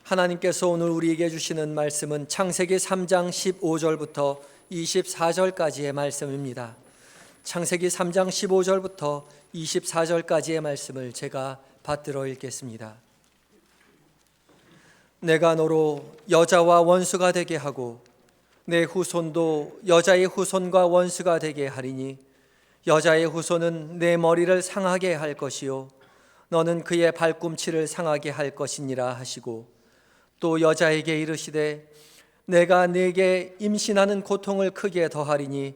하나님께서 오늘 우리에게 주시는 말씀은 창세기 3장 15절부터 24절까지의 말씀입니다. 창세기 3장 15절부터 24절까지의 말씀을 제가 받들어 읽겠습니다. 내가 너로 여자와 원수가 되게 하고 내 후손도 여자의 후손과 원수가 되게 하리니 여자의 후손은 내 머리를 상하게 할 것이요 너는 그의 발꿈치를 상하게 할 것이니라 하시고, 또 여자에게 이르시되 내가 네게 임신하는 고통을 크게 더하리니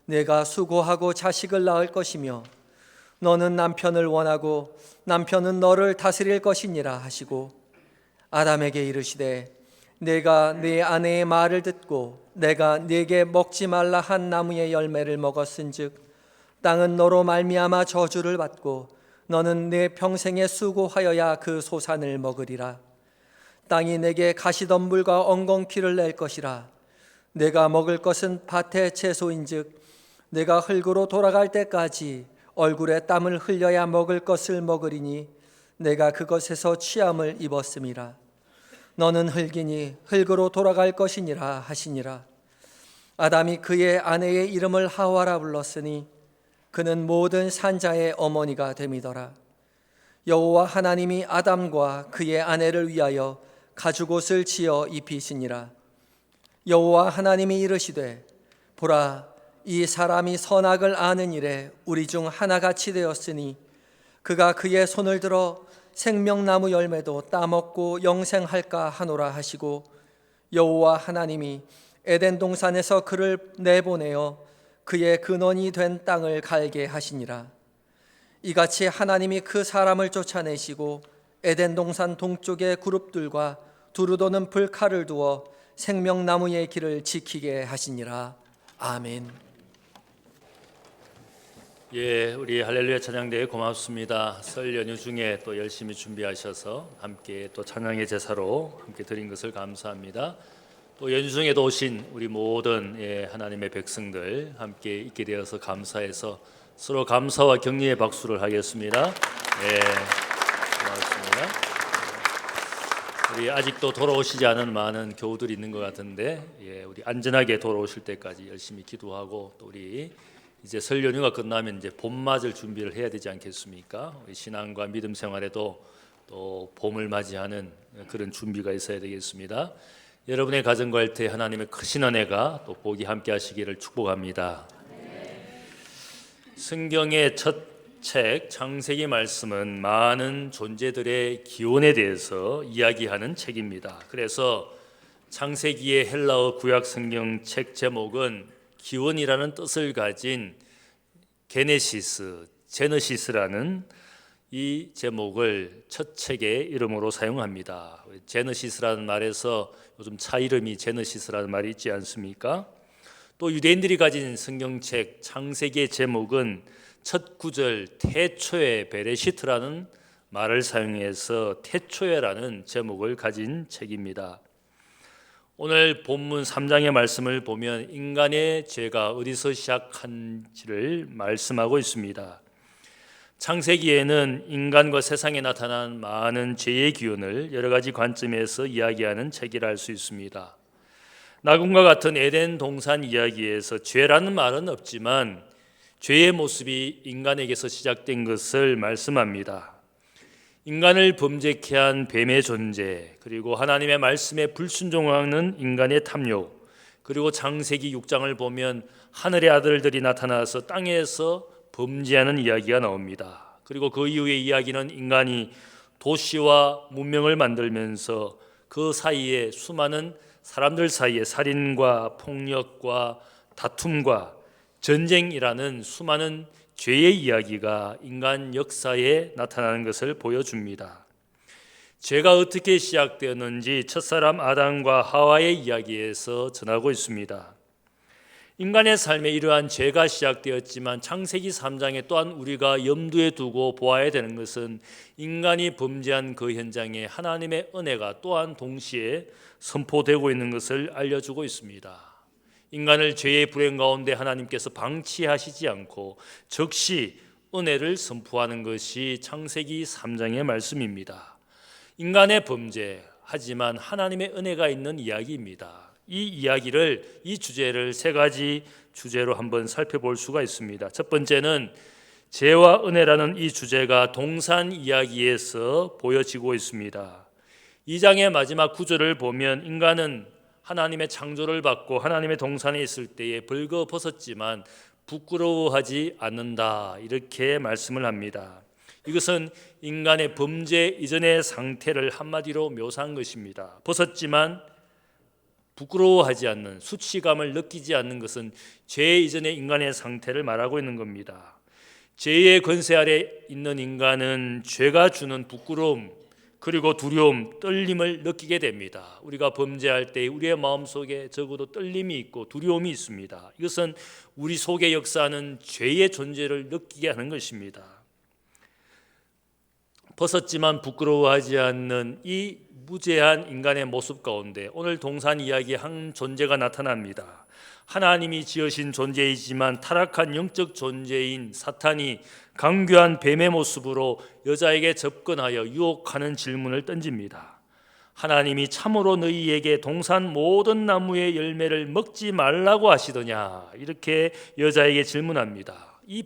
내가 수고하고 자식을 낳을 것이며 너는 남편을 원하고 남편은 너를 다스릴 것이니라 하시고, 아담에게 이르시되 내가 네 아내의 말을 듣고 내가 네게 먹지 말라 한 나무의 열매를 먹었은즉 땅은 너로 말미암아 저주를 받고 너는 내 평생에 수고하여야 그 소산을 먹으리라. 땅이 내게 가시덤불과 엉겅퀴를 낼 것이라. 내가 먹을 것은 밭의 채소인즉 내가 흙으로 돌아갈 때까지 얼굴에 땀을 흘려야 먹을 것을 먹으리니 내가 그것에서 취함을 입었음이라. 너는 흙이니 흙으로 돌아갈 것이니라 하시니라. 아담이 그의 아내의 이름을 하와라 불렀으니 그는 모든 산자의 어머니가 됨이더라. 여호와 하나님이 아담과 그의 아내를 위하여 가죽옷을 지어 입히시니라. 여호와 하나님이 이르시되 보라, 이 사람이 선악을 아는 일에 우리 중 하나같이 되었으니 그가 그의 손을 들어 생명나무 열매도 따먹고 영생할까 하노라 하시고, 여호와 하나님이 에덴 동산에서 그를 내보내어 그의 근원이 된 땅을 갈게 하시니라. 이같이 하나님이 그 사람을 쫓아내시고 에덴 동산 동쪽의 그룹들과 두루도는 불칼을 두어 생명나무의 길을 지키게 하시니라. 아멘. 우리 할렐루야 찬양대회 고맙습니다. 설 연휴 중에 또 열심히 준비하셔서 함께 또 찬양의 제사로 함께 드린 것을 감사합니다. 또 연휴 중에도 오신 우리 모든 하나님의 백성들 함께 있게 되어서 감사해서 서로 감사와 격려의 박수를 하겠습니다. 고맙습니다. 우리 아직도 돌아오시지 않은 많은 교우들이 있는 것 같은데 우리 안전하게 돌아오실 때까지 열심히 기도하고, 또 우리 이제 설 연휴가 끝나면 이제 봄 맞을 준비를 해야 되지 않겠습니까? 우리 신앙과 믿음 생활에도 또 봄을 맞이하는 그런 준비가 있어야 되겠습니다. 여러분의 가정과 할 때 하나님의 크신 은혜가 또 복이 함께 하시기를 축복합니다. 성경의 첫 책 창세기 말씀은 많은 존재들의 기원에 대해서 이야기하는 책입니다. 그래서 창세기의 헬라어 구약 성경 책 제목은 기원이라는 뜻을 가진 제너시스라는 이 제목을 첫 책의 이름으로 사용합니다. 제너시스라는 말에서 요즘 차 이름이 제너시스라는 말이 있지 않습니까? 또 유대인들이 가진 성경책 창세기의 제목은 첫 구절 태초에 베레시트라는 말을 사용해서 태초에라는 제목을 가진 책입니다. 오늘 본문 3장의 말씀을 보면 인간의 죄가 어디서 시작한지를 말씀하고 있습니다. 창세기에는 인간과 세상에 나타난 많은 죄의 기원을 여러 가지 관점에서 이야기하는 책이라 할 수 있습니다. 낙원과 같은 에덴 동산 이야기에서 죄라는 말은 없지만 죄의 모습이 인간에게서 시작된 것을 말씀합니다. 인간을 범죄케 한 뱀의 존재, 그리고 하나님의 말씀에 불순종하는 인간의 탐욕, 그리고 창세기 6장을 보면 하늘의 아들들이 나타나서 땅에서 범죄하는 이야기가 나옵니다. 그리고 그 이후의 이야기는 인간이 도시와 문명을 만들면서 그 사이에 수많은 사람들 사이에 살인과 폭력과 다툼과 전쟁이라는 수많은 죄의 이야기가 인간 역사에 나타나는 것을 보여줍니다. 죄가 어떻게 시작되었는지 첫사람 아담과 하와의 이야기에서 전하고 있습니다. 인간의 삶에 이러한 죄가 시작되었지만 창세기 3장에 또한 우리가 염두에 두고 보아야 되는 것은 인간이 범죄한 그 현장에 하나님의 은혜가 또한 동시에 선포되고 있는 것을 알려주고 있습니다. 인간을 죄의 불행 가운데 하나님께서 방치하시지 않고 즉시 은혜를 선포하는 것이 창세기 3장의 말씀입니다. 인간의 범죄, 하지만 하나님의 은혜가 있는 이야기입니다. 이 주제를 세 가지 주제로 한번 살펴볼 수가 있습니다. 첫 번째는 죄와 은혜라는 이 주제가 동산 이야기에서 보여지고 있습니다. 2장의 마지막 구절을 보면 인간은 하나님의 창조를 받고 하나님의 동산에 있을 때에 벌거벗었지만 부끄러워하지 않는다, 이렇게 말씀을 합니다. 이것은 인간의 범죄 이전의 상태를 한마디로 묘사한 것입니다. 벗었지만 부끄러워하지 않는, 수치감을 느끼지 않는 것은 죄 이전의 인간의 상태를 말하고 있는 겁니다. 죄의 권세 아래 있는 인간은 죄가 주는 부끄러움, 그리고 두려움, 떨림을 느끼게 됩니다. 우리가 범죄할 때 우리의 마음속에 적어도 떨림이 있고 두려움이 있습니다. 이것은 우리 속에 역사하는 죄의 존재를 느끼게 하는 것입니다. 벗었지만 부끄러워하지 않는 이 무죄한 인간의 모습 가운데 오늘 동산 이야기의 한 존재가 나타납니다. 하나님이 지으신 존재이지만 타락한 영적 존재인 사탄이 강교한 뱀의 모습으로 여자에게 접근하여 유혹하는 질문을 던집니다. 하나님이 참으로 너희에게 동산 모든 나무의 열매를 먹지 말라고 하시더냐, 이렇게 여자에게 질문합니다. 이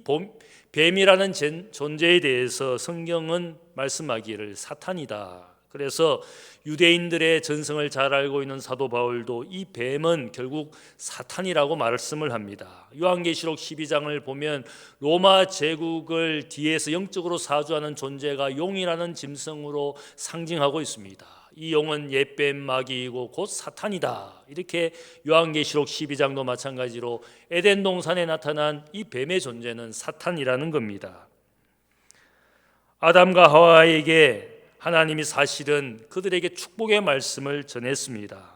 뱀이라는 존재에 대해서 성경은 말씀하기를 사탄이다. 그래서 유대인들의 전성을 잘 알고 있는 사도 바울도 이 뱀은 결국 사탄이라고 말씀을 합니다. 요한계시록 12장을 보면 로마 제국을 뒤에서 영적으로 사주하는 존재가 용이라는 짐승으로 상징하고 있습니다. 이 용은 옛뱀 마귀이고 곧 사탄이다, 이렇게 요한계시록 12장도 마찬가지로 에덴 동산에 나타난 이 뱀의 존재는 사탄이라는 겁니다. 아담과 하와에게 하나님이 사실은 그들에게 축복의 말씀을 전했습니다.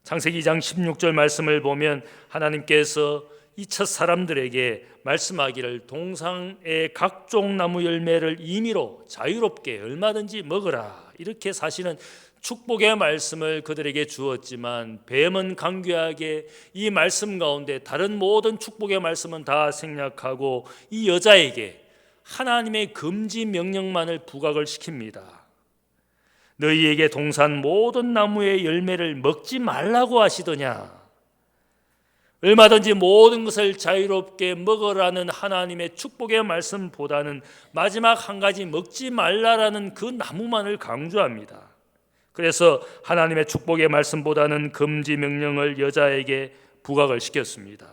창세기 2장 16절 말씀을 보면 하나님께서 이 첫 사람들에게 말씀하기를 동산의 각종 나무 열매를 임의로 자유롭게 얼마든지 먹으라, 이렇게 사실은 축복의 말씀을 그들에게 주었지만 뱀은 강교하게 이 말씀 가운데 다른 모든 축복의 말씀은 다 생략하고 이 여자에게 하나님의 금지 명령만을 부각을 시킵니다. 너희에게 동산 모든 나무의 열매를 먹지 말라고 하시더냐. 얼마든지 모든 것을 자유롭게 먹으라는 하나님의 축복의 말씀보다는 마지막 한 가지 먹지 말라라는 그 나무만을 강조합니다. 그래서 하나님의 축복의 말씀보다는 금지 명령을 여자에게 부각을 시켰습니다.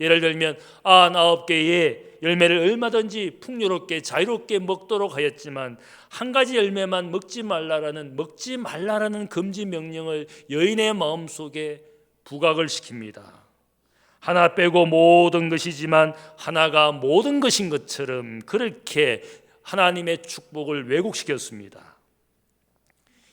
예를 들면 99개의 열매를 얼마든지 풍요롭게 자유롭게 먹도록 하였지만 한 가지 열매만 먹지 말라라는 금지 명령을 여인의 마음속에 부각을 시킵니다. 하나 빼고 모든 것이지만 하나가 모든 것인 것처럼 그렇게 하나님의 축복을 왜곡시켰습니다.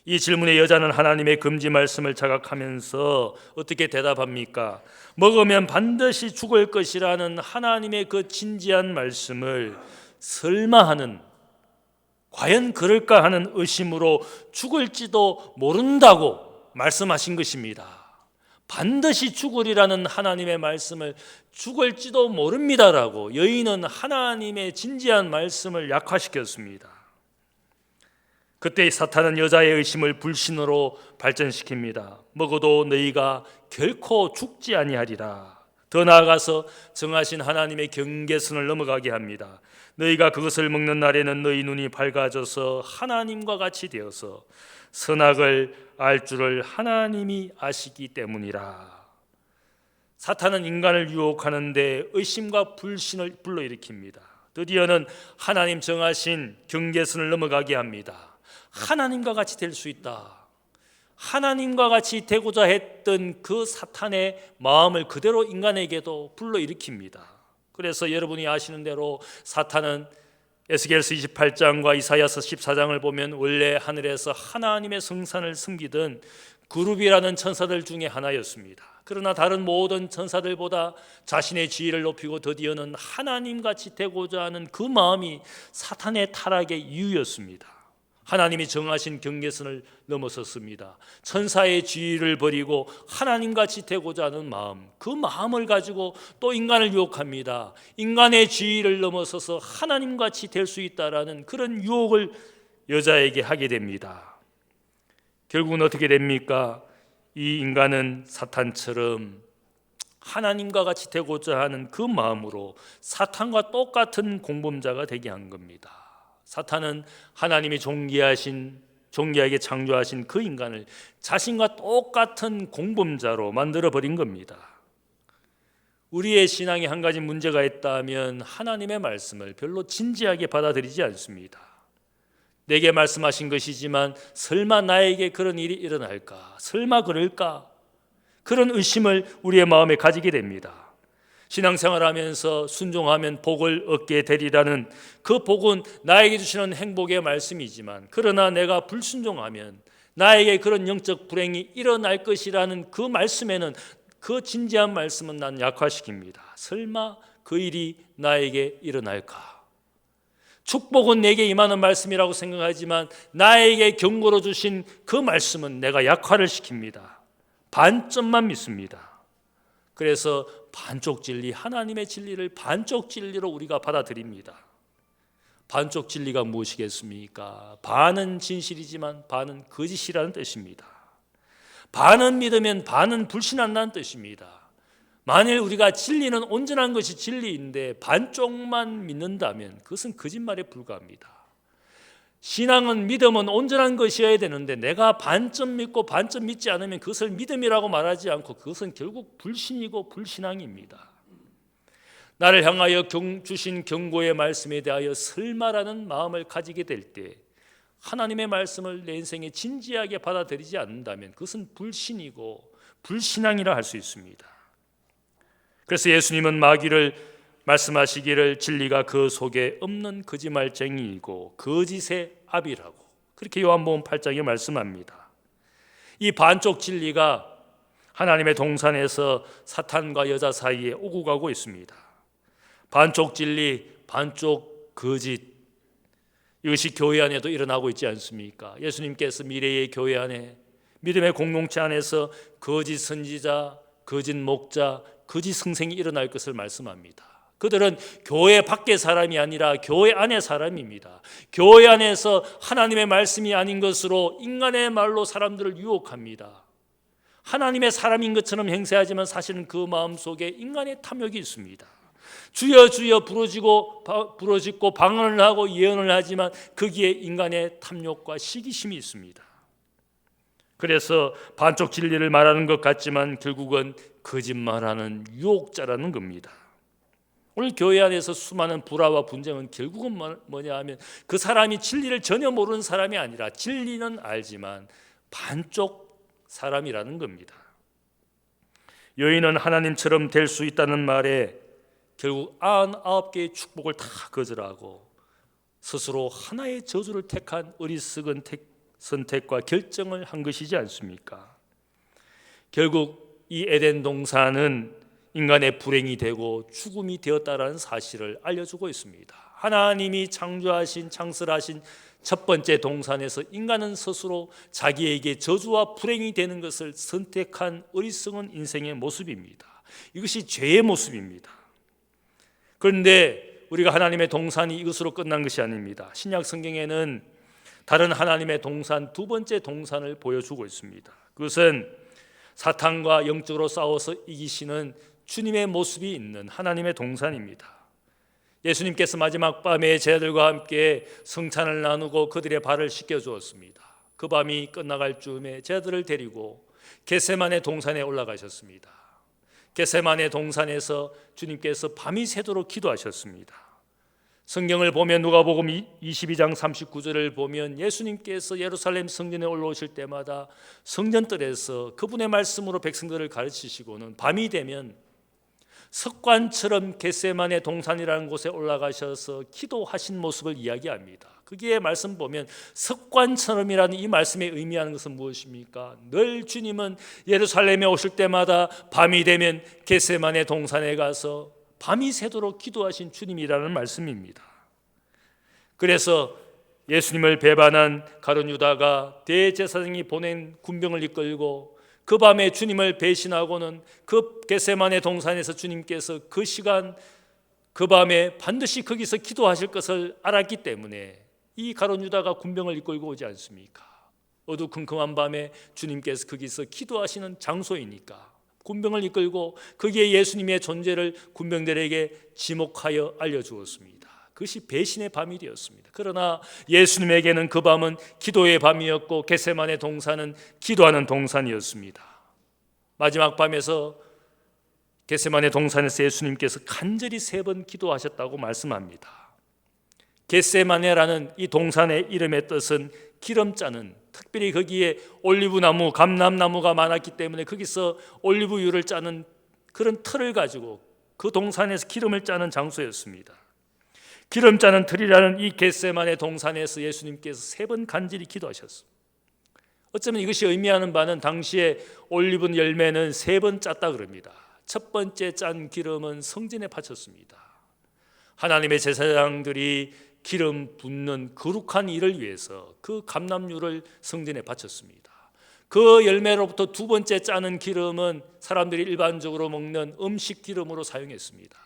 이 질문에 여자는 하나님의 금지 말씀을 자각하면서 어떻게 대답합니까? 먹으면 반드시 죽을 것이라는 하나님의 그 진지한 말씀을 설마 하는, 과연 그럴까 하는 의심으로 죽을지도 모른다고 말씀하신 것입니다. 반드시 죽으리라는 하나님의 말씀을 죽을지도 모릅니다라고 여인은 하나님의 진지한 말씀을 약화시켰습니다. 그때 사탄은 여자의 의심을 불신으로 발전시킵니다. 먹어도 너희가 결코 죽지 아니하리라. 더 나아가서 정하신 하나님의 경계선을 넘어가게 합니다. 너희가 그것을 먹는 날에는 너희 눈이 밝아져서 하나님과 같이 되어서 선악을 알 줄을 하나님이 아시기 때문이라. 사탄은 인간을 유혹하는데 의심과 불신을 불러일으킵니다. 드디어는 하나님 정하신 경계선을 넘어가게 합니다. 하나님과 같이 될 수 있다. 하나님과 같이 되고자 했던 그 사탄의 마음을 그대로 인간에게도 불러일으킵니다. 그래서 여러분이 아시는 대로 사탄은 에스겔서 28장과 이사야서 14장을 보면 원래 하늘에서 하나님의 성산을 섬기던 그룹이라는 천사들 중에 하나였습니다. 그러나 다른 모든 천사들보다 자신의 지위를 높이고 드디어는 하나님같이 되고자 하는 그 마음이 사탄의 타락의 이유였습니다. 하나님이 정하신 경계선을 넘어섰습니다. 천사의 지위를 버리고 하나님같이 되고자 하는 마음, 그 마음을 가지고 또 인간을 유혹합니다. 인간의 지위를 넘어서서 하나님같이 될 수 있다라는 그런 유혹을 여자에게 하게 됩니다. 결국은 어떻게 됩니까? 이 인간은 사탄처럼 하나님과 같이 되고자 하는 그 마음으로 사탄과 똑같은 공범자가 되게 한 겁니다. 사탄은 하나님이 존귀하게 창조하신 그 인간을 자신과 똑같은 공범자로 만들어 버린 겁니다. 우리의 신앙에 한 가지 문제가 있다면 하나님의 말씀을 별로 진지하게 받아들이지 않습니다. 내게 말씀하신 것이지만 설마 나에게 그런 일이 일어날까? 설마 그럴까? 그런 의심을 우리의 마음에 가지게 됩니다. 신앙생활하면서 순종하면 복을 얻게 되리라는 그 복은 나에게 주시는 행복의 말씀이지만, 그러나 내가 불순종하면 나에게 그런 영적 불행이 일어날 것이라는 그 말씀에는, 그 진지한 말씀은 난 약화시킵니다. 설마 그 일이 나에게 일어날까? 축복은 내게 임하는 말씀이라고 생각하지만 나에게 경고로 주신 그 말씀은 내가 약화를 시킵니다. 반점만 믿습니다. 그래서 반쪽 진리, 하나님의 진리를 반쪽 진리로 우리가 받아들입니다. 반쪽 진리가 무엇이겠습니까? 반은 진실이지만 반은 거짓이라는 뜻입니다. 반은 믿으면 반은 불신한다는 뜻입니다. 만일 우리가 진리는 온전한 것이 진리인데 반쪽만 믿는다면 그것은 거짓말에 불과합니다. 신앙은, 믿음은 온전한 것이어야 되는데 내가 반점 믿고 반점 믿지 않으면 그것을 믿음이라고 말하지 않고 그것은 결국 불신이고 불신앙입니다. 나를 향하여 주신 경고의 말씀에 대하여 설마라는 마음을 가지게 될 때 하나님의 말씀을 내 인생에 진지하게 받아들이지 않는다면 그것은 불신이고 불신앙이라 할 수 있습니다. 그래서 예수님은 마귀를 말씀하시기를 진리가 그 속에 없는 거짓말쟁이이고 거짓의 아비라고, 그렇게 요한복음 8장에 말씀합니다. 이 반쪽 진리가 하나님의 동산에서 사탄과 여자 사이에 오고 가고 있습니다. 반쪽 진리, 반쪽 거짓, 이것이 교회 안에도 일어나고 있지 않습니까? 예수님께서 미래의 교회 안에, 믿음의 공동체 안에서 거짓 선지자, 거짓 목자, 거짓 성생이 일어날 것을 말씀합니다. 그들은 교회 밖의 사람이 아니라 교회 안의 사람입니다. 교회 안에서 하나님의 말씀이 아닌 것으로 인간의 말로 사람들을 유혹합니다. 하나님의 사람인 것처럼 행세하지만 사실은 그 마음속에 인간의 탐욕이 있습니다. 주여 주여 부르짖고 방언을 하고 예언을 하지만 거기에 인간의 탐욕과 시기심이 있습니다. 그래서 반쪽 진리를 말하는 것 같지만 결국은 거짓말하는 유혹자라는 겁니다. 오늘 교회 안에서 수많은 불화와 분쟁은 결국은 뭐냐 하면 그 사람이 진리를 전혀 모르는 사람이 아니라 진리는 알지만 반쪽 사람이라는 겁니다. 여인은 하나님처럼 될 수 있다는 말에 결국 99개의 축복을 다 거절하고 스스로 하나의 저주를 택한 어리석은 선택과 결정을 한 것이지 않습니까? 결국 이 에덴 동산은 인간의 불행이 되고 죽음이 되었다라는 사실을 알려주고 있습니다. 하나님이 창설하신 첫 번째 동산에서 인간은 스스로 자기에게 저주와 불행이 되는 것을 선택한 어리석은 인생의 모습입니다. 이것이 죄의 모습입니다. 그런데 우리가 하나님의 동산이 이것으로 끝난 것이 아닙니다. 신약 성경에는 다른 하나님의 동산, 두 번째 동산을 보여주고 있습니다. 그것은 사탄과 영적으로 싸워서 이기시는 주님의 모습이 있는 하나님의 동산입니다. 예수님께서 마지막 밤에 제자들과 함께 성찬을 나누고 그들의 발을 씻겨 주었습니다. 그 밤이 끝나갈 즈음에 제자들을 데리고 겟세마네 동산에 올라가셨습니다. 겟세마네 동산에서 주님께서 밤이 새도록 기도하셨습니다. 성경을 보면 누가복음 22장 39절을 보면 예수님께서 예루살렘 성전에 올라오실 때마다 성전뜰에서 그분의 말씀으로 백성들을 가르치시고는 밤이 되면 습관처럼 겟세마네 동산이라는 곳에 올라가셔서 기도하신 모습을 이야기합니다. 거기에 말씀 보면 습관처럼이라는 이 말씀에 의미하는 것은 무엇입니까? 늘 주님은 예루살렘에 오실 때마다 밤이 되면 겟세마네 동산에 가서 밤이 새도록 기도하신 주님이라는 말씀입니다. 그래서 예수님을 배반한 가룟 유다가 대제사장이 보낸 군병을 이끌고 그 밤에 주님을 배신하고는 그 겟세마네 동산에서 주님께서 그 시간 그 밤에 반드시 거기서 기도하실 것을 알았기 때문에 이 가룟 유다가 군병을 이끌고 오지 않습니까? 어두컴컴한 밤에 주님께서 거기서 기도하시는 장소이니까 군병을 이끌고 거기에 예수님의 존재를 군병들에게 지목하여 알려주었습니다. 그것이 배신의 밤이 되었습니다. 그러나 예수님에게는 그 밤은 기도의 밤이었고 겟세마네 동산은 기도하는 동산이었습니다. 마지막 밤에서 겟세마네 동산에서 예수님께서 간절히 3번 기도하셨다고 말씀합니다. 겟세마네라는 이 동산의 이름의 뜻은 기름 짜는, 특별히 거기에 올리브나무, 감람나무가 많았기 때문에 거기서 올리브유를 짜는 그런 틀을 가지고 그 동산에서 기름을 짜는 장소였습니다. 기름 짜는 틀이라는 이 겟세마네 동산에서 예수님께서 3번 간절히 기도하셨습니다. 어쩌면 이것이 의미하는 바는 당시에 올리브 열매는 3번 짰다 그럽니다. 첫 번째 짠 기름은 성전에 바쳤습니다. 하나님의 제사장들이 기름 붓는 거룩한 일을 위해서 그 감람유를 성전에 바쳤습니다. 그 열매로부터 2번째 짜는 기름은 사람들이 일반적으로 먹는 음식 기름으로 사용했습니다.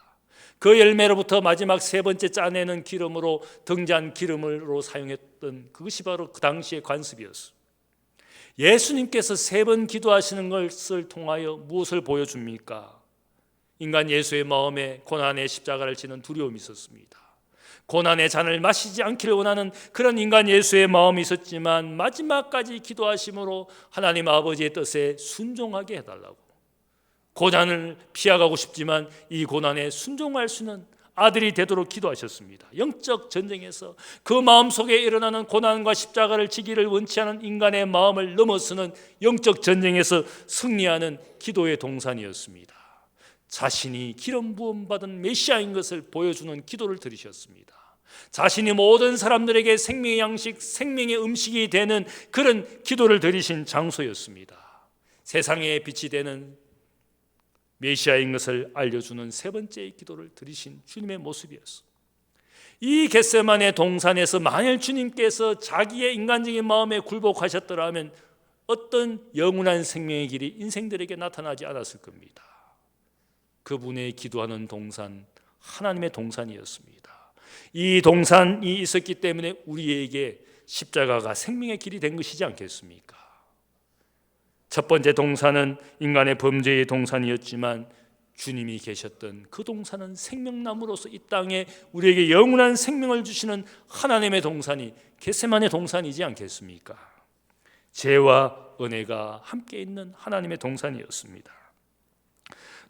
그 열매로부터 마지막 3번째 짜내는 기름으로 등잔 기름으로 사용했던 그것이 바로 그 당시의 관습이었습니다. 예수님께서 3번 기도하시는 것을 통하여 무엇을 보여줍니까? 인간 예수의 마음에 고난의 십자가를 지는 두려움이 있었습니다. 고난의 잔을 마시지 않기를 원하는 그런 인간 예수의 마음이 있었지만 마지막까지 기도하심으로 하나님 아버지의 뜻에 순종하게 해달라고, 고난을 피해가고 싶지만 이 고난에 순종할 수 있는 아들이 되도록 기도하셨습니다. 영적 전쟁에서 그 마음속에 일어나는 고난과 십자가를 지기를 원치 않은 인간의 마음을 넘어서는 영적 전쟁에서 승리하는 기도의 동산이었습니다. 자신이 기름 부음 받은 메시아인 것을 보여주는 기도를 드리셨습니다. 자신이 모든 사람들에게 생명의 양식, 생명의 음식이 되는 그런 기도를 드리신 장소였습니다. 세상의 빛이 되는 메시아인 것을 알려주는 3번째의 기도를 드리신 주님의 모습이었습니다. 이 겟세마네 동산에서 만일 주님께서 자기의 인간적인 마음에 굴복하셨더라면 어떤 영원한 생명의 길이 인생들에게 나타나지 않았을 겁니다. 그분의 기도하는 동산, 하나님의 동산이었습니다. 이 동산이 있었기 때문에 우리에게 십자가가 생명의 길이 된 것이지 않겠습니까? 첫 번째 동산은 인간의 범죄의 동산이었지만 주님이 계셨던 그 동산은 생명나무로서 이 땅에 우리에게 영원한 생명을 주시는 하나님의 동산이 겟세마네 동산이지 않겠습니까? 죄와 은혜가 함께 있는 하나님의 동산이었습니다.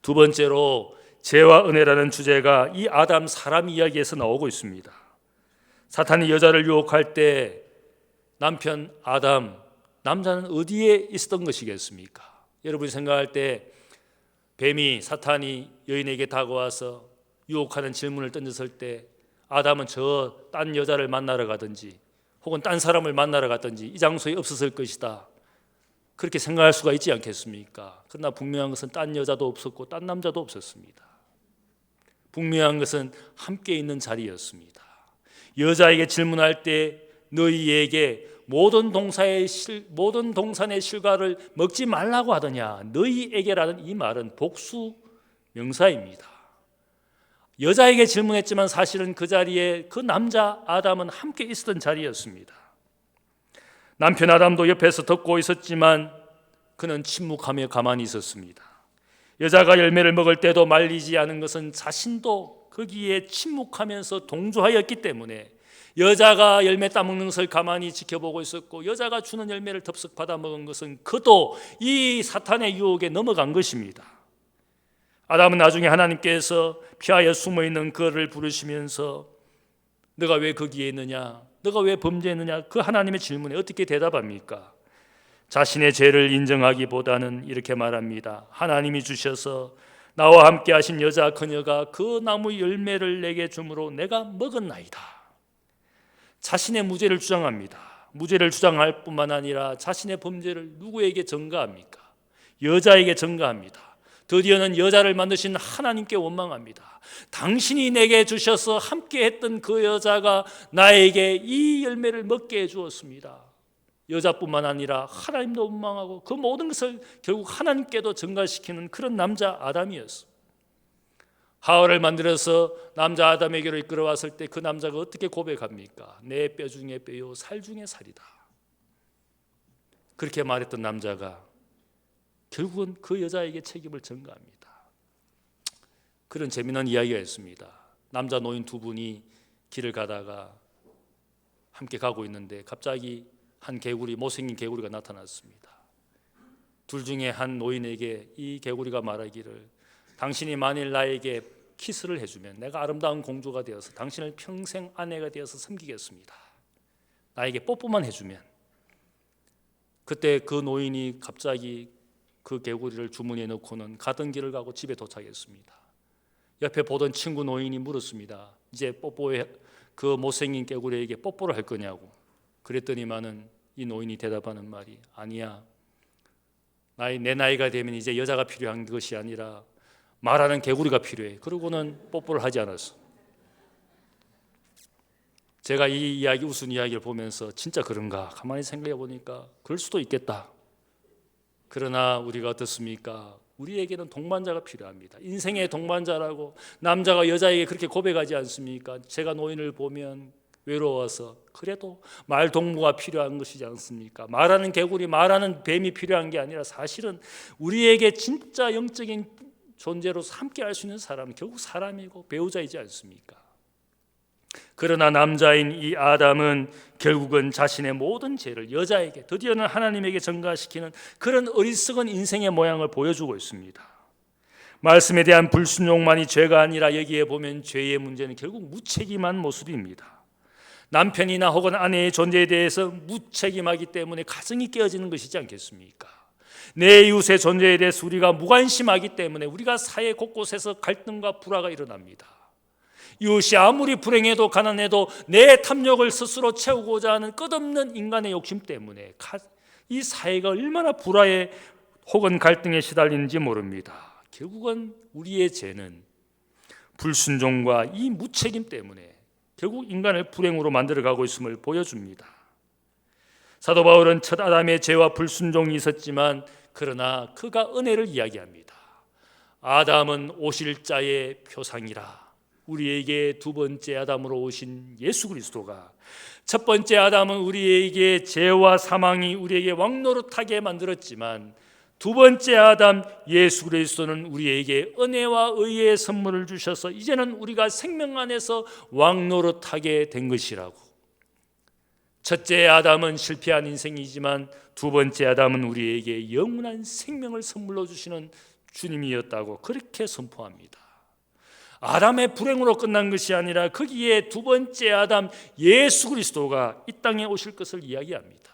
2번째로 죄와 은혜라는 주제가 이 아담 사람 이야기에서 나오고 있습니다. 사탄이 여자를 유혹할 때 남편 아담, 남자는 어디에 있었던 것이겠습니까? 여러분이 생각할 때 뱀이, 사탄이 여인에게 다가와서 유혹하는 질문을 던졌을 때 아담은 저 딴 여자를 만나러 가든지 혹은 딴 사람을 만나러 갔든지 이 장소에 없었을 것이다, 그렇게 생각할 수가 있지 않겠습니까? 그러나 분명한 것은 딴 여자도 없었고 딴 남자도 없었습니다. 분명한 것은 함께 있는 자리였습니다. 여자에게 질문할 때 너희에게 모든 동산의 실과를 먹지 말라고 하더냐, 너희에게라는 이 말은 복수 명사입니다. 여자에게 질문했지만 사실은 그 자리에 그 남자 아담은 함께 있었던 자리였습니다. 남편 아담도 옆에서 듣고 있었지만 그는 침묵하며 가만히 있었습니다. 여자가 열매를 먹을 때도 말리지 않은 것은 자신도 거기에 침묵하면서 동조하였기 때문에 여자가 열매 따먹는 것을 가만히 지켜보고 있었고 여자가 주는 열매를 덥석 받아 먹은 것은 그도 이 사탄의 유혹에 넘어간 것입니다. 아담은 나중에 하나님께서 피하여 숨어있는 그를 부르시면서 너가 왜 거기에 있느냐, 너가 왜 범죄했느냐, 그 하나님의 질문에 어떻게 대답합니까? 자신의 죄를 인정하기보다는 이렇게 말합니다. 하나님이 주셔서 나와 함께 하신 여자 그녀가 그 나무 열매를 내게 주므로 내가 먹었나이다. 자신의 무죄를 주장합니다. 무죄를 주장할 뿐만 아니라 자신의 범죄를 누구에게 전가합니까? 여자에게 전가합니다. 드디어는 여자를 만드신 하나님께 원망합니다. 당신이 내게 주셔서 함께 했던 그 여자가 나에게 이 열매를 먹게 해주었습니다. 여자뿐만 아니라 하나님도 원망하고 그 모든 것을 결국 하나님께도 전가시키는 그런 남자 아담이었어. 하와를 만들어서 남자 아담에게로 이끌어왔을 때 그 남자가 어떻게 고백합니까? 내 뼈 중에 뼈요 살 중에 살이다. 그렇게 말했던 남자가 결국은 그 여자에게 책임을 전가합니다. 그런 재미난 이야기가 있습니다. 남자 노인 두 분이 길을 가다가 함께 가고 있는데 갑자기 한 개구리, 못생긴 개구리가 나타났습니다. 둘 중에 한 노인에게 이 개구리가 말하기를, 당신이 만일 나에게 키스를 해주면 내가 아름다운 공주가 되어서 당신을 평생 아내가 되어서 섬기겠습니다. 나에게 뽀뽀만 해주면. 그때 그 노인이 갑자기 그 개구리를 주머니에 넣고는 가던 길을 가고 집에 도착했습니다. 옆에 보던 친구 노인이 물었습니다. 이제 그 못생긴 개구리에게 뽀뽀를 할 거냐고. 그랬더니만은 이 노인이 대답하는 말이, 아니야, 내 나이가 되면 이제 여자가 필요한 것이 아니라 말하는 개구리가 필요해. 그러고는 뽀뽀를 하지 않았어. 제가 이 이야기, 웃은 이야기를 보면서 진짜 그런가 가만히 생각해 보니까 그럴 수도 있겠다. 그러나 우리가 어떻습니까? 우리에게는 동반자가 필요합니다. 인생의 동반자라고 남자가 여자에게 그렇게 고백하지 않습니까? 제가 노인을 보면 외로워서 그래도 말 동무가 필요한 것이지 않습니까? 말하는 개구리, 말하는 뱀이 필요한 게 아니라 사실은 우리에게 진짜 영적인 존재로서 함께 할 수 있는 사람은 결국 사람이고 배우자이지 않습니까? 그러나 남자인 이 아담은 결국은 자신의 모든 죄를 여자에게, 드디어는 하나님에게 전가시키는 그런 어리석은 인생의 모양을 보여주고 있습니다. 말씀에 대한 불순종만이 죄가 아니라 여기에 보면 죄의 문제는 결국 무책임한 모습입니다. 남편이나 혹은 아내의 존재에 대해서 무책임하기 때문에 가정이 깨어지는 것이지 않겠습니까? 내 이웃의 존재에 대해서 우리가 무관심하기 때문에 우리가 사회 곳곳에서 갈등과 불화가 일어납니다. 이웃이 아무리 불행해도 가난해도 내 탐욕을 스스로 채우고자 하는 끝없는 인간의 욕심 때문에 이 사회가 얼마나 불화에 혹은 갈등에 시달리는지 모릅니다. 결국은 우리의 죄는 불순종과 이 무책임 때문에 결국 인간을 불행으로 만들어가고 있음을 보여줍니다. 사도 바울은 첫 아담의 죄와 불순종이 있었지만 그러나 그가 은혜를 이야기합니다. 아담은 오실 자의 표상이라. 우리에게 두 번째 아담으로 오신 예수 그리스도가, 첫 번째 아담은 우리에게 죄와 사망이 우리에게 왕노릇하게 만들었지만 두 번째 아담 예수 그리스도는 우리에게 은혜와 의의 선물을 주셔서 이제는 우리가 생명 안에서 왕노릇하게 된 것이라고. 첫째 아담은 실패한 인생이지만 두 번째 아담은 우리에게 영원한 생명을 선물로 주시는 주님이었다고 그렇게 선포합니다. 아담의 불행으로 끝난 것이 아니라 거기에 두 번째 아담 예수 그리스도가 이 땅에 오실 것을 이야기합니다.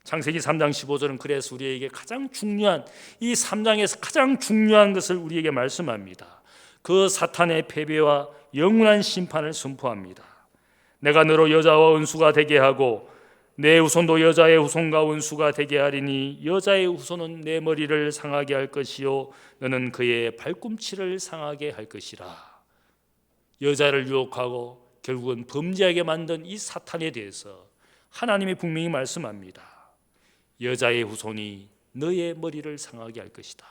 창세기 3장 15절은 그래서 우리에게 가장 중요한, 이 3장에서 가장 중요한 것을 우리에게 말씀합니다. 그 사탄의 패배와 영원한 심판을 선포합니다. 내가 너로 여자와 원수가 되게 하고 내 후손도 여자의 후손과 원수가 되게 하리니 여자의 후손은 내 머리를 상하게 할 것이요 너는 그의 발꿈치를 상하게 할 것이라. 여자를 유혹하고 결국은 범죄하게 만든 이 사탄에 대해서 하나님이 분명히 말씀합니다. 여자의 후손이 너의 머리를 상하게 할 것이다.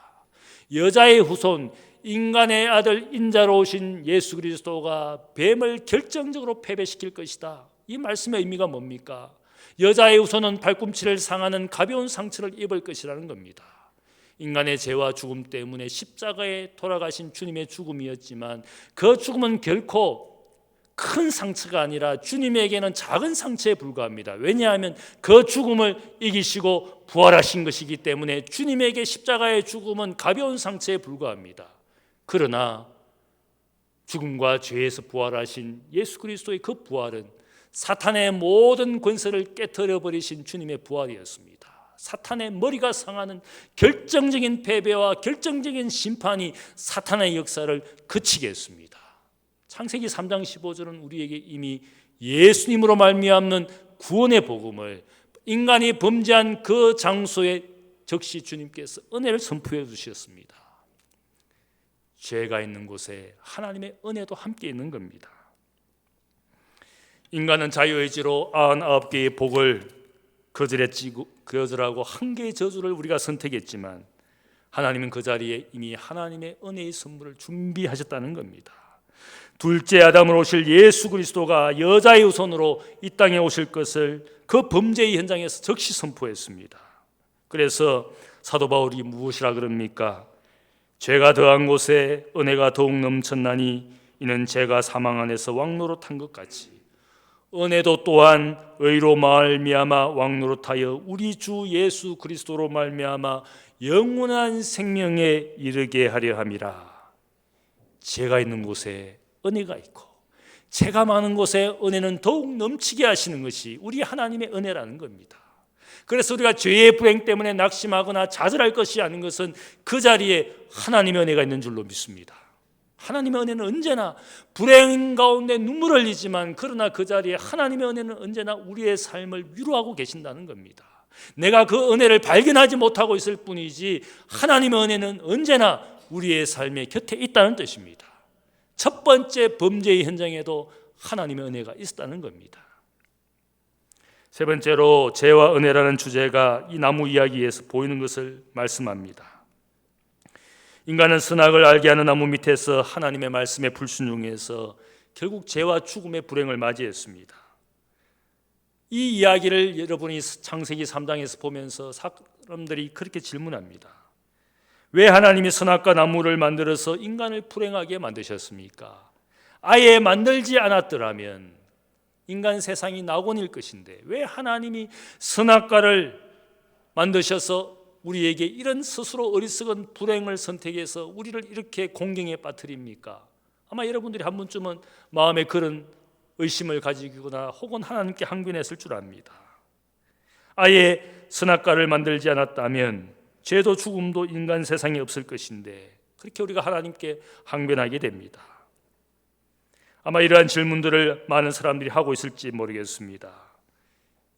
여자의 후손, 인간의 아들 인자로 오신 예수 그리스도가 뱀을 결정적으로 패배시킬 것이다. 이 말씀의 의미가 뭡니까? 여자의 후손은 발꿈치를 상하는 가벼운 상처를 입을 것이라는 겁니다. 인간의 죄와 죽음 때문에 십자가에 돌아가신 주님의 죽음이었지만 그 죽음은 결코 큰 상처가 아니라 주님에게는 작은 상처에 불과합니다. 왜냐하면 그 죽음을 이기시고 부활하신 것이기 때문에 주님에게 십자가의 죽음은 가벼운 상처에 불과합니다. 그러나 죽음과 죄에서 부활하신 예수 그리스도의 그 부활은 사탄의 모든 권세를 깨트려 버리신 주님의 부활이었습니다. 사탄의 머리가 상하는 결정적인 패배와 결정적인 심판이 사탄의 역사를 그치게 했습니다. 창세기 3장 15절은 우리에게 이미 예수님으로 말미암는 구원의 복음을 인간이 범죄한 그 장소에 즉시 주님께서 은혜를 선포해 주셨습니다. 죄가 있는 곳에 하나님의 은혜도 함께 있는 겁니다. 인간은 자유의지로 99개의 복을 거절하고 한 개의 저주를 우리가 선택했지만 하나님은 그 자리에 이미 하나님의 은혜의 선물을 준비하셨다는 겁니다. 둘째 아담으로 오실 예수 그리스도가 여자의 후손으로 이 땅에 오실 것을 그 범죄의 현장에서 즉시 선포했습니다. 그래서 사도 바울이 무엇이라 그럽니까? 죄가 더한 곳에 은혜가 더욱 넘쳤나니 이는 죄가 사망 안에서 왕노릇한 것 같이 은혜도 또한 의로 말미암아 왕노릇하여 우리 주 예수 그리스도로 말미암아 영원한 생명에 이르게 하려 함이라. 죄가 있는 곳에 은혜가 있고 죄가 많은 곳에 은혜는 더욱 넘치게 하시는 것이 우리 하나님의 은혜라는 겁니다. 그래서 우리가 죄의 불행 때문에 낙심하거나 좌절할 것이 아닌 것은 그 자리에 하나님의 은혜가 있는 줄로 믿습니다. 하나님의 은혜는 언제나 불행 가운데 눈물을 흘리지만 그러나 그 자리에 하나님의 은혜는 언제나 우리의 삶을 위로하고 계신다는 겁니다. 내가 그 은혜를 발견하지 못하고 있을 뿐이지 하나님의 은혜는 언제나 우리의 삶의 곁에 있다는 뜻입니다. 첫 번째 범죄의 현장에도 하나님의 은혜가 있었다는 겁니다. 세 번째로 죄와 은혜라는 주제가 이 나무 이야기에서 보이는 것을 말씀합니다. 인간은 선악을 알게 하는 나무 밑에서 하나님의 말씀에 불순종해서 결국 죄와 죽음의 불행을 맞이했습니다. 이 이야기를 여러분이 창세기 3장에서 보면서 사람들이 그렇게 질문합니다. 왜 하나님이 선악과 나무를 만들어서 인간을 불행하게 만드셨습니까? 아예 만들지 않았더라면 인간 세상이 낙원일 것인데 왜 하나님이 선악과를 만드셔서 우리에게 이런 스스로 어리석은 불행을 선택해서 우리를 이렇게 공경에 빠뜨립니까? 아마 여러분들이 한 번쯤은 마음에 그런 의심을 가지거나 혹은 하나님께 항변했을 줄 압니다. 아예 선악과를 만들지 않았다면 죄도 죽음도 인간 세상에 없을 것인데 그렇게 우리가 하나님께 항변하게 됩니다. 아마 이러한 질문들을 많은 사람들이 하고 있을지 모르겠습니다.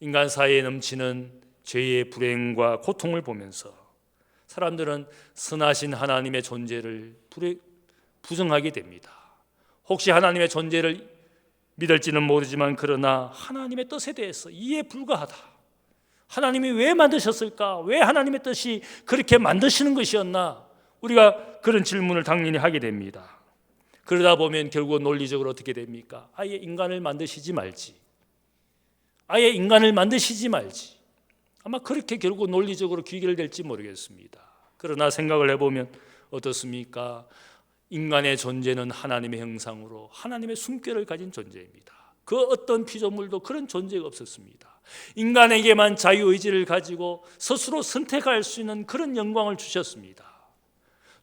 인간 사이에 넘치는 죄의 불행과 고통을 보면서 사람들은 선하신 하나님의 존재를 부정하게 됩니다. 혹시 하나님의 존재를 믿을지는 모르지만 그러나 하나님의 뜻에 대해서 이해에 불과하다. 하나님이 왜 만드셨을까? 왜 하나님의 뜻이 그렇게 만드시는 것이었나? 우리가 그런 질문을 당연히 하게 됩니다. 그러다 보면 결국은 논리적으로 어떻게 됩니까? 아예 인간을 만드시지 말지. 아예 인간을 만드시지 말지. 아마 그렇게 결국 논리적으로 귀결될지 모르겠습니다. 그러나 생각을 해보면 어떻습니까? 인간의 존재는 하나님의 형상으로 하나님의 숨결을 가진 존재입니다. 그 어떤 피조물도 그런 존재가 없었습니다. 인간에게만 자유의지를 가지고 스스로 선택할 수 있는 그런 영광을 주셨습니다.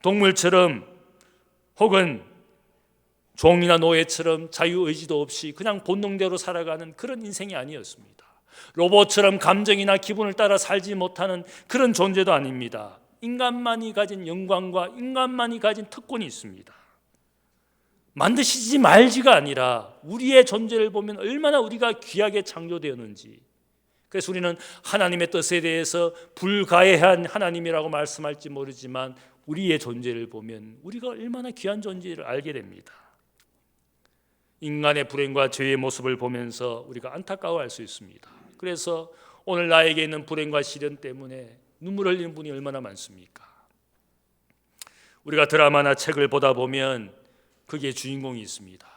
동물처럼 혹은 종이나 노예처럼 자유의지도 없이 그냥 본능대로 살아가는 그런 인생이 아니었습니다. 로봇처럼 감정이나 기분을 따라 살지 못하는 그런 존재도 아닙니다. 인간만이 가진 영광과 인간만이 가진 특권이 있습니다. 만드시지 말지가 아니라 우리의 존재를 보면 얼마나 우리가 귀하게 창조되었는지. 그래서 우리는 하나님의 뜻에 대해서 불가해한 하나님이라고 말씀할지 모르지만 우리의 존재를 보면 우리가 얼마나 귀한 존재를 알게 됩니다. 인간의 불행과 죄의 모습을 보면서 우리가 안타까워할 수 있습니다. 그래서 오늘 나에게 있는 불행과 시련 때문에 눈물 흘리는 분이 얼마나 많습니까? 우리가 드라마나 책을 보다 보면 거기에 주인공이 있습니다.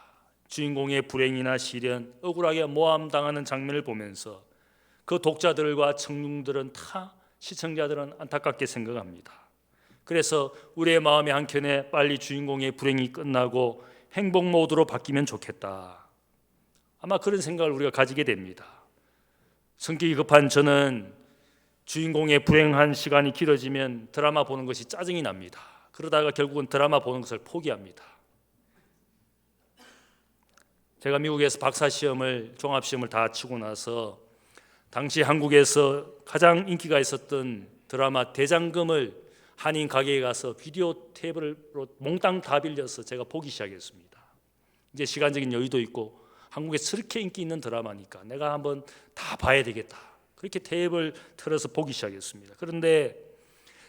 주인공의 불행이나 시련, 억울하게 모함당하는 장면을 보면서 그 독자들과 청중들은 다 시청자들은 안타깝게 생각합니다. 그래서 우리의 마음의 한켠에 빨리 주인공의 불행이 끝나고 행복 모드로 바뀌면 좋겠다. 아마 그런 생각을 우리가 가지게 됩니다. 성격이 급한 저는 주인공의 불행한 시간이 길어지면 드라마 보는 것이 짜증이 납니다. 그러다가 결국은 드라마 보는 것을 포기합니다. 제가 미국에서 박사시험을 종합시험을 다 치고 나서 당시 한국에서 가장 인기가 있었던 드라마 대장금을 한인 가게에 가서 비디오 테이프로 몽땅 다 빌려서 제가 보기 시작했습니다. 이제 시간적인 여유도 있고 한국에서 그렇게 인기 있는 드라마니까 내가 한번 다 봐야 되겠다. 그렇게 테이프를 틀어서 보기 시작했습니다. 그런데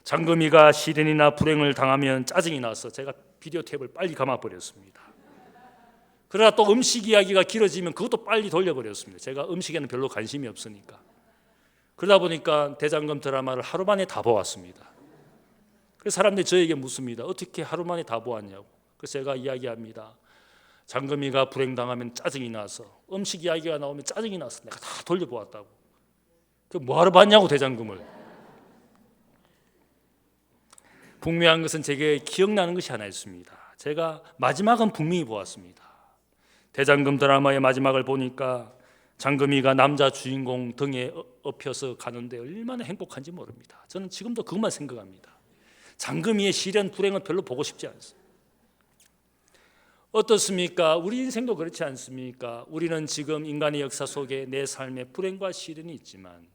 장금이가 시련이나 불행을 당하면 짜증이 나서 제가 비디오 테이프를 빨리 감아버렸습니다. 그러다 또 음식 이야기가 길어지면 그것도 빨리 돌려버렸습니다. 제가 음식에는 별로 관심이 없으니까. 그러다 보니까 대장금 드라마를 하루 만에 다 보았습니다. 그래서 사람들이 저에게 묻습니다. 어떻게 하루 만에 다 보았냐고. 그래서 제가 이야기합니다. 장금이가 불행당하면 짜증이 나서 음식 이야기가 나오면 짜증이 나서 내가 다 돌려보았다고. 그 뭐하러 봤냐고 대장금을. 분명한 것은 제게 기억나는 것이 하나 있습니다. 제가 마지막은 분명히 보았습니다. 대장금 드라마의 마지막을 보니까 장금이가 남자 주인공 등에 업혀서 가는데 얼마나 행복한지 모릅니다. 저는 지금도 그것만 생각합니다. 장금이의 시련 불행은 별로 보고 싶지 않습니다. 어떻습니까? 우리 인생도 그렇지 않습니까? 우리는 지금 인간의 역사 속에 내 삶의 불행과 시련이 있지만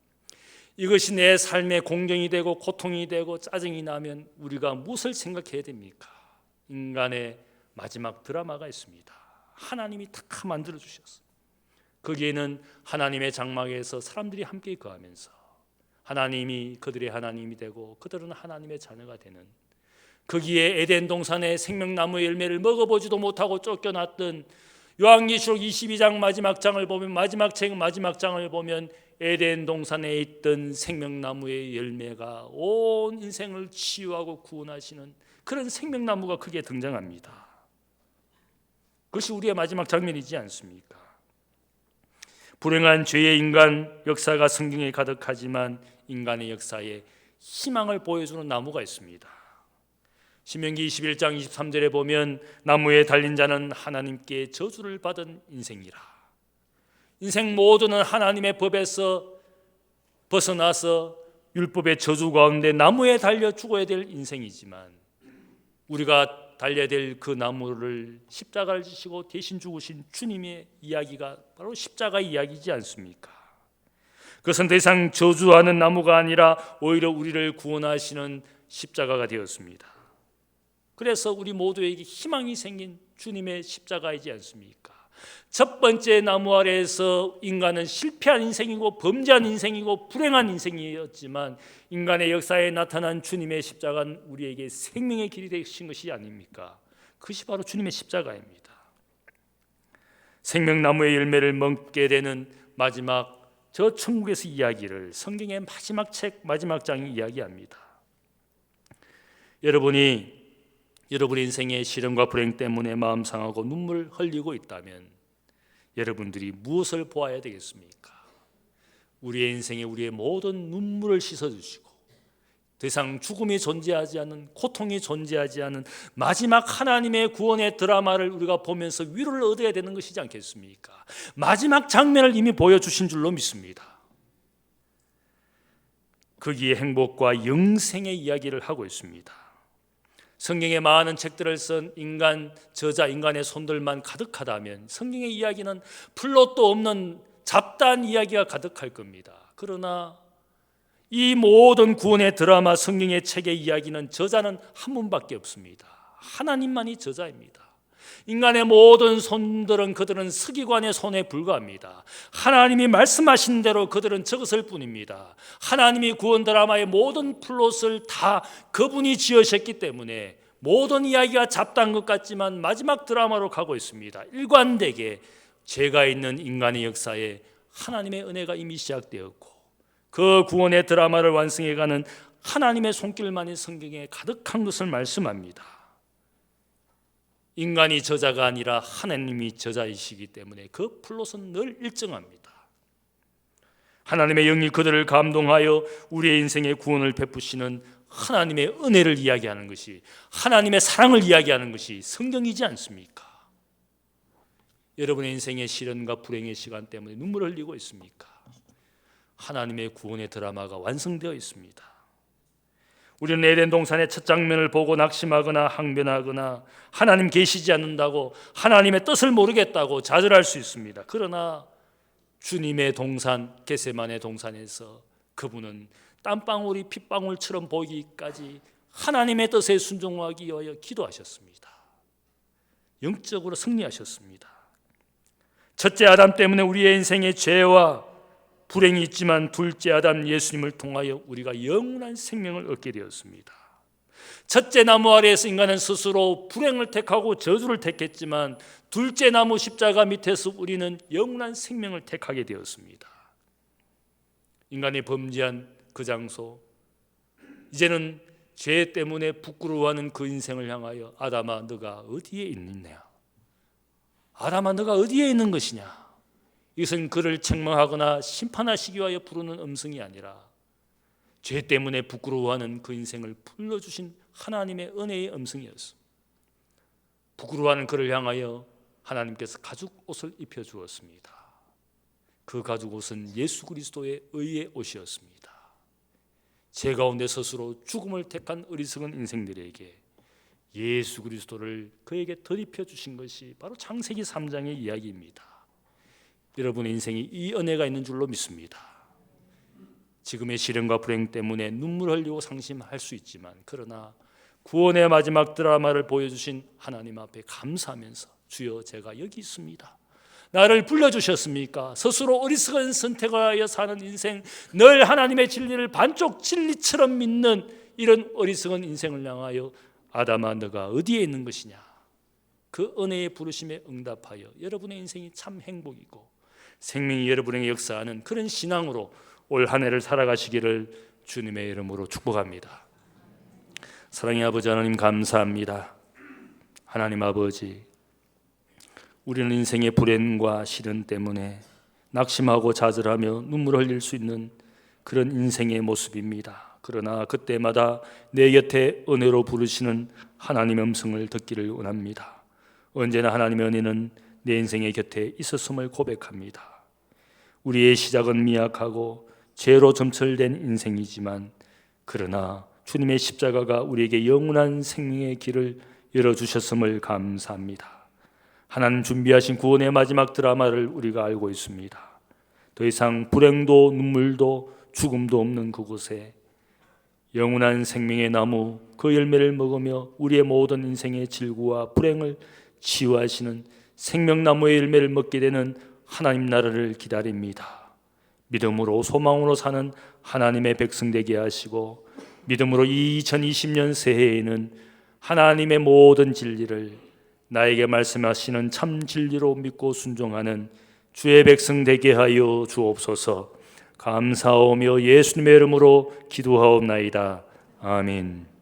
이것이 내 삶의 공경이 되고 고통이 되고 짜증이 나면 우리가 무엇을 생각해야 됩니까? 인간의 마지막 드라마가 있습니다. 하나님이 다 만들어 주셨어요. 거기에는 하나님의 장막에서 사람들이 함께 거하면서 하나님이 그들의 하나님이 되고 그들은 하나님의 자녀가 되는, 거기에 에덴 동산의 생명나무의 열매를 먹어보지도 못하고 쫓겨났던 요한계시록 22장 마지막 장을 보면, 마지막 책 마지막 장을 보면 에덴 동산에 있던 생명나무의 열매가 온 인생을 치유하고 구원하시는 그런 생명나무가 크게 등장합니다. 그것이 우리의 마지막 장면이지 않습니까? 불행한 죄의 인간 역사가 성경에 가득하지만 인간의 역사에 희망을 보여주는 나무가 있습니다. 신명기 21장 23절에 보면 나무에 달린 자는 하나님께 저주를 받은 인생이라. 인생 모두는 하나님의 법에서 벗어나서 율법의 저주 가운데 나무에 달려 죽어야 될 인생이지만 우리가 달려야 될 그 나무를 십자가를 지시고 대신 죽으신 주님의 이야기가 바로 십자가 이야기이지 않습니까? 그것은 더 이상 저주하는 나무가 아니라 오히려 우리를 구원하시는 십자가가 되었습니다. 그래서 우리 모두에게 희망이 생긴 주님의 십자가이지 않습니까? 첫 번째 나무 아래에서 인간은 실패한 인생이고 범죄한 인생이고 불행한 인생이었지만 인간의 역사에 나타난 주님의 십자가는 우리에게 생명의 길이 되신 것이 아닙니까? 그것이 바로 주님의 십자가입니다. 생명나무의 열매를 먹게 되는 마지막 저 천국에서 이야기를 성경의 마지막 책 마지막 장이 이야기합니다. 여러분의 인생의 시련과 불행 때문에 마음 상하고 눈물 흘리고 있다면 여러분들이 무엇을 보아야 되겠습니까? 우리의 인생에 우리의 모든 눈물을 씻어주시고 더 이상 죽음이 존재하지 않는, 고통이 존재하지 않는 마지막 하나님의 구원의 드라마를 우리가 보면서 위로를 얻어야 되는 것이지 않겠습니까? 마지막 장면을 이미 보여주신 줄로 믿습니다. 거기에 행복과 영생의 이야기를 하고 있습니다. 성경에 많은 책들을 쓴 인간 저자, 인간의 손들만 가득하다면 성경의 이야기는 플롯도 없는 잡다한 이야기가 가득할 겁니다. 그러나 이 모든 구원의 드라마 성경의 책의 이야기는 저자는 한 분밖에 없습니다. 하나님만이 저자입니다. 인간의 모든 손들은 그들은 서기관의 손에 불과합니다. 하나님이 말씀하신 대로 그들은 적었을 뿐입니다. 하나님이 구원 드라마의 모든 플롯을 다 그분이 지으셨기 때문에 모든 이야기가 잡다한 것 같지만 마지막 드라마로 가고 있습니다. 일관되게 죄가 있는 인간의 역사에 하나님의 은혜가 이미 시작되었고 그 구원의 드라마를 완성해가는 하나님의 손길만이 성경에 가득한 것을 말씀합니다. 인간이 저자가 아니라 하나님이 저자이시기 때문에 그 플롯은 늘 일정합니다. 하나님의 영이 그들을 감동하여 우리의 인생의 구원을 베푸시는 하나님의 은혜를 이야기하는 것이, 하나님의 사랑을 이야기하는 것이 성경이지 않습니까? 여러분의 인생의 시련과 불행의 시간 때문에 눈물을 흘리고 있습니까? 하나님의 구원의 드라마가 완성되어 있습니다. 우리는 에덴 동산의 첫 장면을 보고 낙심하거나 항변하거나 하나님 계시지 않는다고, 하나님의 뜻을 모르겠다고 좌절할 수 있습니다. 그러나 주님의 동산, 겟세마네 동산에서 그분은 땀방울이 핏방울처럼 보이기까지 하나님의 뜻에 순종하기 위하여 기도하셨습니다. 영적으로 승리하셨습니다. 첫째 아담 때문에 우리의 인생에 죄와 불행이 있지만 둘째 아담 예수님을 통하여 우리가 영원한 생명을 얻게 되었습니다. 첫째 나무 아래에서 인간은 스스로 불행을 택하고 저주를 택했지만 둘째 나무 십자가 밑에서 우리는 영원한 생명을 택하게 되었습니다. 인간이 범죄한 그 장소, 이제는 죄 때문에 부끄러워하는 그 인생을 향하여 아담아 너가 어디에 있느냐, 아담아 너가 어디에 있는 것이냐, 이것은 그를 책망하거나 심판하시기 위하여 부르는 음성이 아니라 죄 때문에 부끄러워하는 그 인생을 불러주신 하나님의 은혜의 음성이었어. 부끄러워하는 그를 향하여 하나님께서 가죽 옷을 입혀주었습니다. 그 가죽 옷은 예수 그리스도의 의의 옷이었습니다. 죄 가운데 스스로 죽음을 택한 어리석은 인생들에게 예수 그리스도를 그에게 덧입혀 주신 것이 바로 창세기 3장의 이야기입니다. 여러분의 인생이 이 은혜가 있는 줄로 믿습니다. 지금의 시련과 불행 때문에 눈물 흘리고 상심할 수 있지만, 그러나 구원의 마지막 드라마를 보여주신 하나님 앞에 감사하면서, 주여 제가 여기 있습니다, 나를 불러주셨습니까? 스스로 어리석은 선택을 하여 사는 인생, 늘 하나님의 진리를 반쪽 진리처럼 믿는 이런 어리석은 인생을 향하여 아담아 너가 어디에 있는 것이냐, 그 은혜의 부르심에 응답하여 여러분의 인생이 참 행복이고 생명이 여러분에게 역사하는 그런 신앙으로 올 한 해를 살아가시기를 주님의 이름으로 축복합니다. 사랑의 아버지 하나님, 감사합니다. 하나님 아버지, 우리는 인생의 불행과 시련 때문에 낙심하고 좌절하며 눈물을 흘릴 수 있는 그런 인생의 모습입니다. 그러나 그때마다 내 곁에 은혜로 부르시는 하나님의 음성을 듣기를 원합니다. 언제나 하나님의 은혜는 내 인생의 곁에 있었음을 고백합니다. 우리의 시작은 미약하고 죄로 점철된 인생이지만, 그러나 주님의 십자가가 우리에게 영원한 생명의 길을 열어주셨음을 감사합니다. 하나님 준비하신 구원의 마지막 드라마를 우리가 알고 있습니다. 더 이상 불행도 눈물도 죽음도 없는 그곳에 영원한 생명의 나무, 그 열매를 먹으며 우리의 모든 인생의 질고와 불행을 치유하시는 생명나무의 열매를 먹게 되는 하나님 나라를 기다립니다. 믿음으로 소망으로 사는 하나님의 백성 되게 하시고, 믿음으로 이 2020년 새해에는 하나님의 모든 진리를 나에게 말씀하시는 참 진리로 믿고 순종하는 주의 백성 되게 하여 주옵소서. 감사하며 예수님의 이름으로 기도하옵나이다. 아멘.